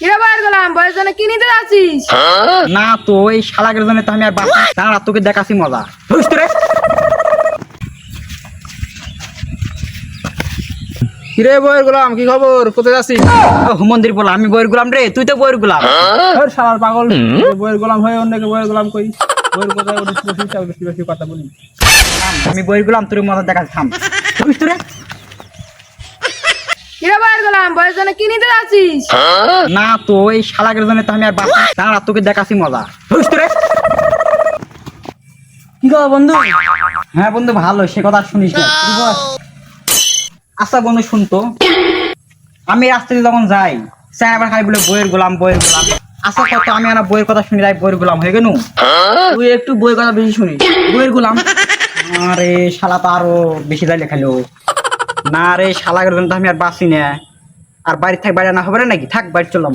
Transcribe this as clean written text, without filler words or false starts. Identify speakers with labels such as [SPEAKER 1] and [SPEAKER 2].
[SPEAKER 1] কিরে বাইর গেলাম বয়স জন্য কি নিতে যাচ্ছিস?
[SPEAKER 2] না তো এই শালাকের জন্য তো আমি আর বাঁচি দাঁড়া তোকে দেখাচ্ছি মজা ধরিস তো রে।
[SPEAKER 3] কিরে বইয়ের গোলাম, কি খবর? কোথায় যাচ্ছিস?
[SPEAKER 2] হুমন্দির বলা আমি বইয়ের গুলাম রে, তুই তো বইয়ের গুলাম।
[SPEAKER 3] ওর শালার পাগল, বইয়ের গোলাম হয়ে অন্যকে বইয়ের গোলাম কই? বইয়ের কোথায় বেশি বেশি কথা বলি।
[SPEAKER 2] আমি বইয়ের গুলাম তোর মজা দেখাচ্ছি থাম ধরিস তো রে।
[SPEAKER 1] কিরে বাইর গেলাম বয়স জন্য কি নিতে যাচ্ছিস?
[SPEAKER 2] না তো এই শালাকের জন্য তো আমি আর বাঁচি দাঁড়া তোকে দেখাচ্ছি মজা ধরিস তো রে।
[SPEAKER 3] কি খবর বন্ধু?
[SPEAKER 2] হ্যাঁ বন্ধু ভালো, সে কথা আর শুনিস না তুই বল। আচ্ছা বন্ধু শুনতো, আমি রাস্তা দিয়ে যখন যাই স্যার আবার খালি বলে বইয়ের গোলাম বইয়ের গোলাম। আচ্ছা কত আমি আর বইয়ের কথা শুনি যাই বইয়ের গোলাম হয়ে গেল।
[SPEAKER 3] তুই একটু বইয়ের কথা বেশি শুনিস। বইয়ের গোলাম
[SPEAKER 2] আরে শালা তো আরো বেশি যাই লেখালো। না রে শালাকের জন্য তো আমি আর বাঁচি না। আর বাড়ি থাক বাইরে না হবে না নাকি, থাক বাড়ি চললাম।